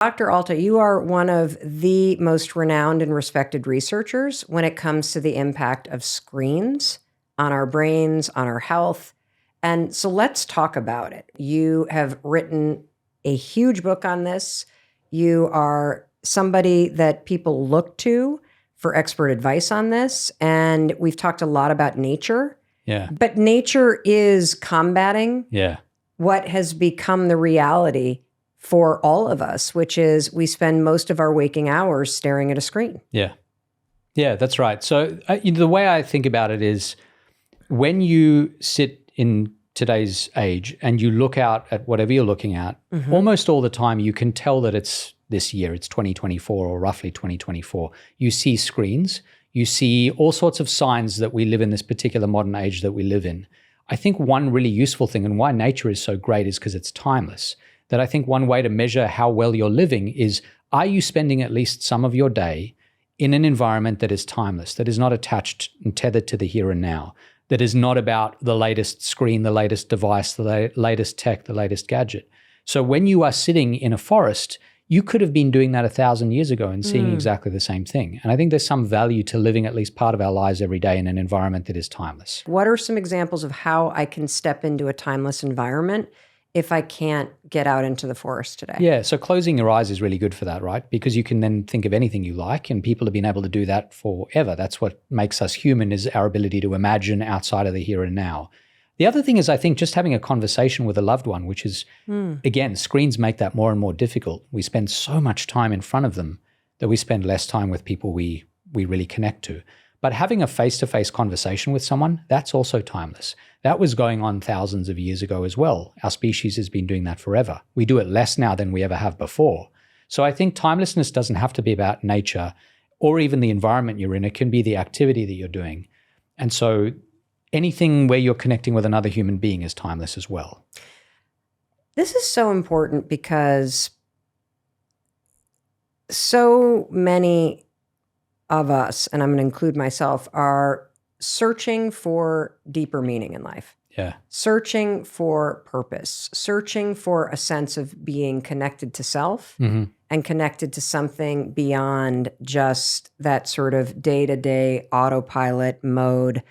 Dr. Alta, you are one of the most renowned and respected researchers when it comes to the impact of screens on our brains, on our health. And so let's talk about it. You have written a huge book on this. You are somebody that people look to for expert advice on this. And we've talked a lot about nature. Yeah. But nature is combating what has become the reality for all of us, which is we spend most of our waking hours staring at a screen. Yeah. Yeah, that's right. So the way I think about it is when you sit in today's age and you look out at whatever you're looking at, almost all the time you can tell that it's this year, it's 2024 or roughly 2024. You see screens, you see all sorts of signs that we live in this particular modern age that we live in. I think one really useful thing and why nature is so great is because it's timeless. That I think one way to measure how well you're living is, are you spending at least some of your day in an environment that is timeless, that is not attached and tethered to the here and now, that is not about the latest screen, the latest device, the latest tech, the latest gadget. So when you are sitting in a forest, you could have been doing that 1,000 years ago and seeing exactly the same thing. And I think there's some value to living at least part of our lives every day in an environment that is timeless. What are some examples of how I can step into a timeless environment if I can't get out into the forest today? Yeah, so closing your eyes is really good for that, right? Because you can then think of anything you like, and people have been able to do that forever. That's what makes us human, is our ability to imagine outside of the here and now. The other thing is, I think, just having a conversation with a loved one, which is, again, screens make that more and more difficult. We spend so much time in front of them that we spend less time with people we really connect to. But having a face-to-face conversation with someone, that's also timeless. That was going on thousands of years ago as well. Our species has been doing that forever. We do it less now than we ever have before. So I think timelessness doesn't have to be about nature or even the environment you're in. It can be the activity that you're doing. And so anything where you're connecting with another human being is timeless as well. This is so important because so many of us, and I'm going to include myself, are searching for deeper meaning in life. Yeah. Searching for purpose, searching for a sense of being connected to self and connected to something beyond just that sort of day-to-day autopilot mode,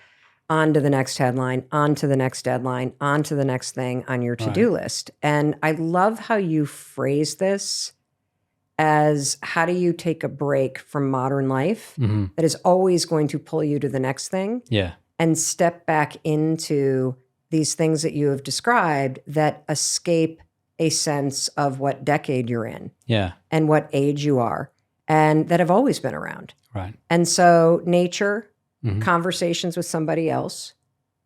on to the next headline, on to the next deadline, on to the next thing on your to-do list. And I love how you phrase this as, how do you take a break from modern life that is always going to pull you to the next thing and step back into these things that you have described that escape a sense of what decade you're in and what age you are and that have always been around. Right. And so nature, conversations with somebody else,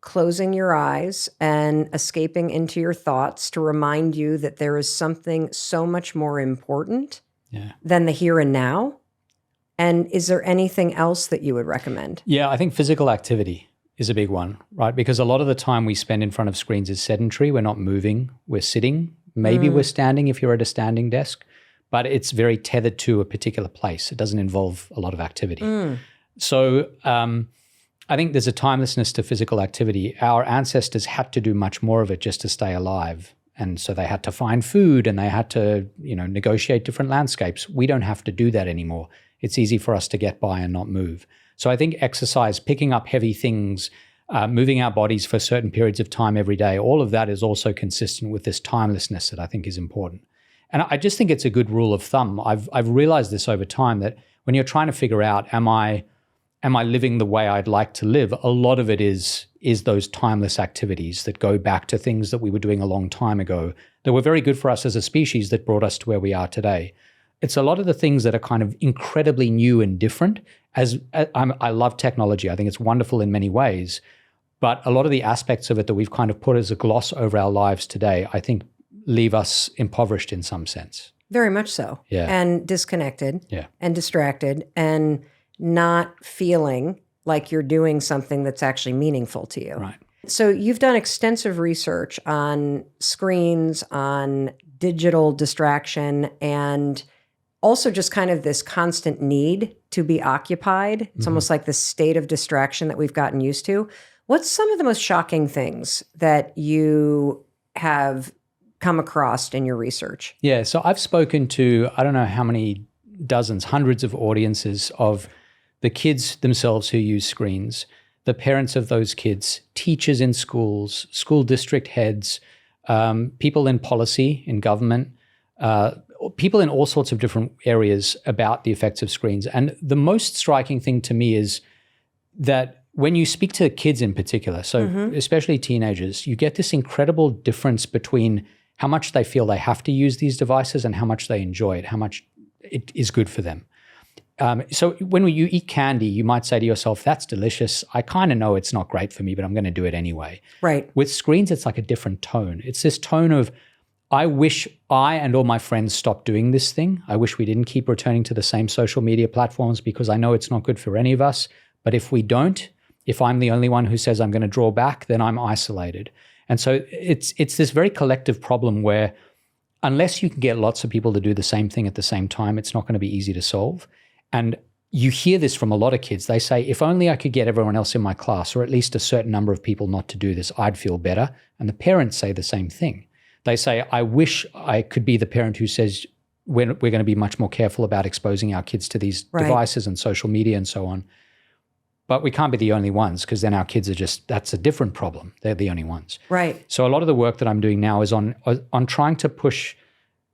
closing your eyes and escaping into your thoughts to remind you that there is something so much more important than the here and now. And is there anything else that you would recommend? Yeah, I think physical activity is a big one, right? Because a lot of the time we spend in front of screens is sedentary. We're not moving, we're sitting. Maybe we're standing if you're at a standing desk, but it's very tethered to a particular place. It doesn't involve a lot of activity. So I think there's a timelessness to physical activity. Our ancestors had to do much more of it just to stay alive. And so they had to find food and they had to, negotiate different landscapes. We don't have to do that anymore. It's easy for us to get by and not move. So I think exercise, picking up heavy things, moving our bodies for certain periods of time every day, all of that is also consistent with this timelessness that I think is important. And I just think it's a good rule of thumb. I've realized this over time, that when you're trying to figure out, am I living the way I'd like to live? A lot of it is those timeless activities that go back to things that we were doing a long time ago that were very good for us as a species that brought us to where we are today. It's a lot of the things that are kind of incredibly new and different. I love technology. I think it's wonderful in many ways. But a lot of the aspects of it that we've kind of put as a gloss over our lives today, I think leave us impoverished in some sense. Very much so. Yeah. And disconnected and distracted and not feeling like you're doing something that's actually meaningful to you. Right. So you've done extensive research on screens, on digital distraction, and also just kind of this constant need to be occupied. It's almost like this state of distraction that we've gotten used to. What's some of the most shocking things that you have come across in your research? Yeah, so I've spoken to, I don't know how many dozens, hundreds of audiences of the kids themselves who use screens, the parents of those kids, teachers in schools, school district heads, people in policy, in government, people in all sorts of different areas about the effects of screens. And the most striking thing to me is that when you speak to kids in particular, so especially teenagers, you get this incredible difference between how much they feel they have to use these devices and how much they enjoy it, how much it is good for them. So when you eat candy, you might say to yourself, that's delicious. I kind of know it's not great for me, but I'm going to do it anyway. Right. With screens, it's like a different tone. It's this tone of, I wish I and all my friends stopped doing this thing. I wish we didn't keep returning to the same social media platforms because I know it's not good for any of us. But if we don't, if I'm the only one who says I'm going to draw back, then I'm isolated. And so it's this very collective problem where unless you can get lots of people to do the same thing at the same time, it's not going to be easy to solve. And you hear this from a lot of kids. They say, if only I could get everyone else in my class or at least a certain number of people not to do this, I'd feel better. And the parents say the same thing. They say, I wish I could be the parent who says we're going to be much more careful about exposing our kids to these devices and social media and so on. But we can't be the only ones because then our kids are that's a different problem. They're the only ones. Right. So a lot of the work that I'm doing now is on trying to push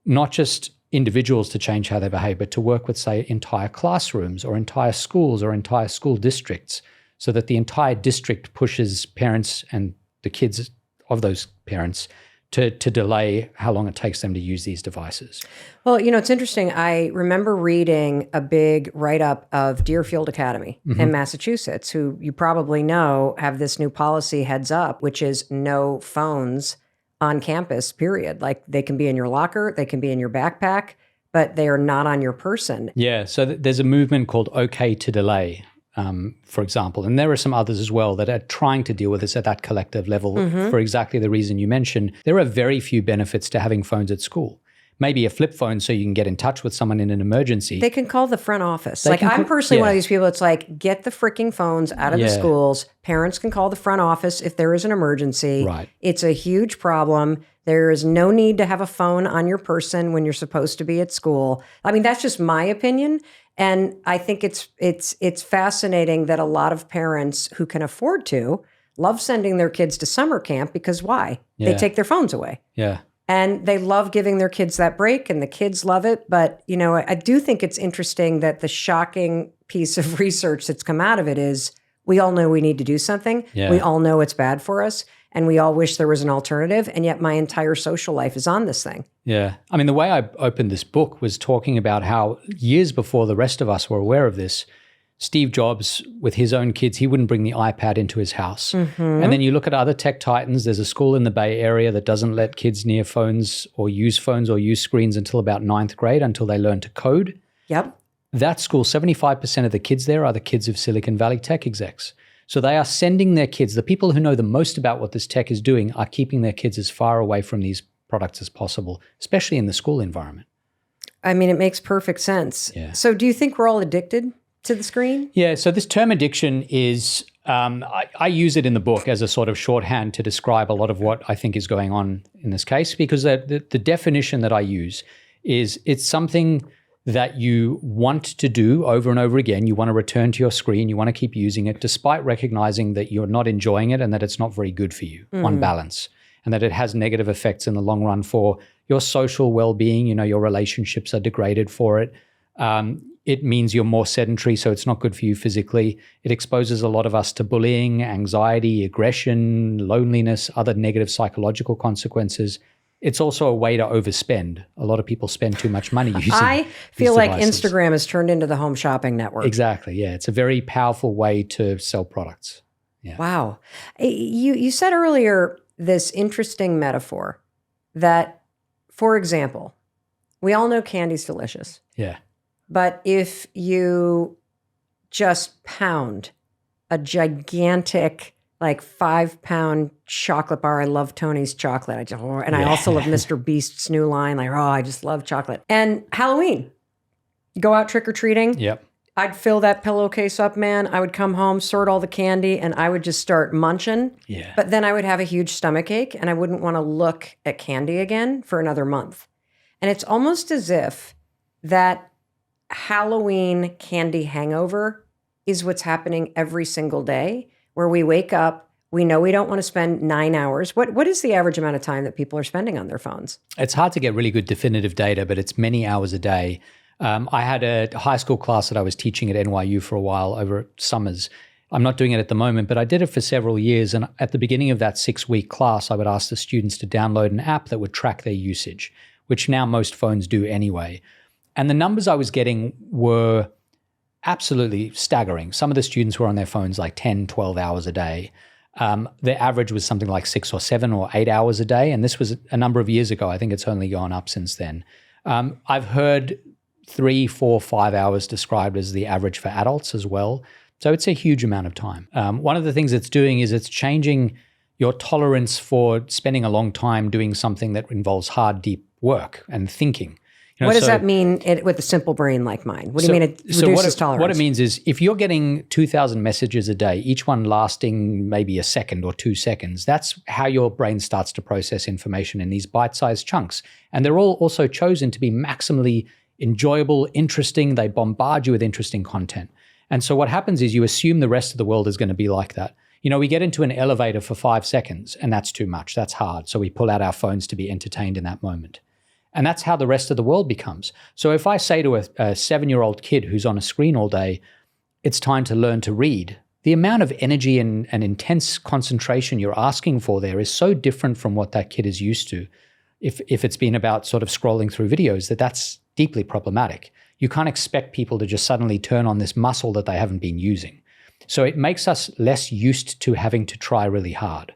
not just individuals to change how they behave, but to work with, say, entire classrooms or entire schools or entire school districts so that the entire district pushes parents and the kids of those parents to delay how long it takes them to use these devices. Well, it's interesting. I remember reading a big write-up of Deerfield Academy in Massachusetts, who you probably know have this new policy heads up, which is no phones on campus, period. Like they can be in your locker, they can be in your backpack, but they are not on your person. Yeah, so there's a movement called OK to Delay, for example. And there are some others as well that are trying to deal with this at that collective level for exactly the reason you mentioned. There are very few benefits to having phones at school. Maybe a flip phone so you can get in touch with someone in an emergency. They can call the front office. I'm personally one of these people that's like, get the freaking phones out of the schools. Parents can call the front office if there is an emergency. Right. It's a huge problem. There is no need to have a phone on your person when you're supposed to be at school. I mean, that's just my opinion. And I think it's fascinating that a lot of parents who can afford to love sending their kids to summer camp because why? They take their phones away. Yeah. And they love giving their kids that break and the kids love it. But, I do think it's interesting that the shocking piece of research that's come out of it is we all know we need to do something. Yeah. We all know it's bad for us. And we all wish there was an alternative. And yet my entire social life is on this thing. Yeah. I mean, the way I opened this book was talking about how years before the rest of us were aware of this, Steve Jobs, with his own kids, he wouldn't bring the iPad into his house. And then you look at other tech titans. There's a school in the Bay Area that doesn't let kids near phones or use screens until about 9th grade, until they learn to code. Yep. That school, 75% of the kids there are the kids of Silicon Valley tech execs. So they are sending their kids, the people who know the most about what this tech is doing are keeping their kids as far away from these products as possible, especially in the school environment. I mean, it makes perfect sense. Yeah. So do you think we're all addicted to the screen? Yeah, so this term addiction is, I use it in the book as a sort of shorthand to describe a lot of what I think is going on in this case, because the definition that I use is it's something that you want to do over and over again. You want to return to your screen. You want to keep using it despite recognizing that you're not enjoying it and that it's not very good for you on balance, and that it has negative effects in the long run for your social well-being. Your relationships are degraded for it. It means you're more sedentary, so it's not good for you physically. It exposes a lot of us to bullying, anxiety, aggression, loneliness, other negative psychological consequences. It's also a way to overspend. A lot of people spend too much money using I feel like devices. Instagram has turned into the home shopping network. Exactly, yeah. It's a very powerful way to sell products. Yeah. Wow. You said earlier this interesting metaphor that, for example, we all know candy's delicious. Yeah. But if you just pound a gigantic, 5-pound chocolate bar, I love Tony's chocolate. I also love Mr. Beast's new line. I just love chocolate. And Halloween, you go out trick-or-treating. Yep. I'd fill that pillowcase up, man. I would come home, sort all the candy, and I would just start munching. Yeah. But then I would have a huge stomach ache, and I wouldn't want to look at candy again for another month. And it's almost as if that Halloween candy hangover is what's happening every single day, where we wake up, we know we don't want to spend 9 hours. What is the average amount of time that people are spending on their phones? It's hard to get really good definitive data, but it's many hours a day. I had a high school class that I was teaching at NYU for a while over summers. I'm not doing it at the moment, but I did it for several years. And at the beginning of that 6-week class, I would ask the students to download an app that would track their usage, which now most phones do anyway. And the numbers I was getting were absolutely staggering. Some of the students were on their phones like 10, 12 hours a day. Their average was something like 6 or 7 or 8 hours a day. And this was a number of years ago. I think it's only gone up since then. I've heard 3, 4, 5 hours described as the average for adults as well. So it's a huge amount of time. One of the things it's doing is it's changing your tolerance for spending a long time doing something that involves hard, deep work and thinking. What does that mean with a simple brain like mine? What do you mean it reduces tolerance? What it means is if you're getting 2,000 messages a day, each one lasting maybe a second or 2 seconds, that's how your brain starts to process information in these bite-sized chunks. And they're all also chosen to be maximally enjoyable, interesting. They bombard you with interesting content. And so what happens is you assume the rest of the world is going to be like that. We get into an elevator for 5 seconds and that's too much. That's hard. So we pull out our phones to be entertained in that moment. And that's how the rest of the world becomes. So if I say to a 7-year-old kid who's on a screen all day, it's time to learn to read, the amount of energy and intense concentration you're asking for there is so different from what that kid is used to. If it's been about sort of scrolling through videos, that's deeply problematic. You can't expect people to just suddenly turn on this muscle that they haven't been using. So it makes us less used to having to try really hard.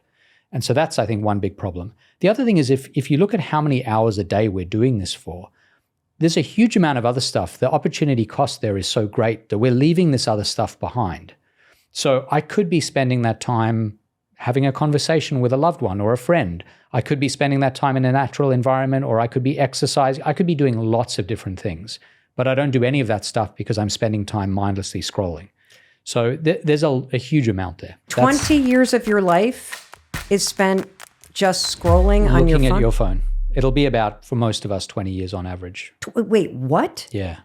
And so that's, I think, one big problem. The other thing is if you look at how many hours a day we're doing this for, there's a huge amount of other stuff. The opportunity cost there is so great that we're leaving this other stuff behind. So I could be spending that time having a conversation with a loved one or a friend. I could be spending that time in a natural environment, or I could be exercising. I could be doing lots of different things, but I don't do any of that stuff because I'm spending time mindlessly scrolling. So there's a huge amount there. 20 years of your life is spent just scrolling on your phone? Looking at your phone. It'll be about, for most of us, 20 years on average. Wait, what? Yeah.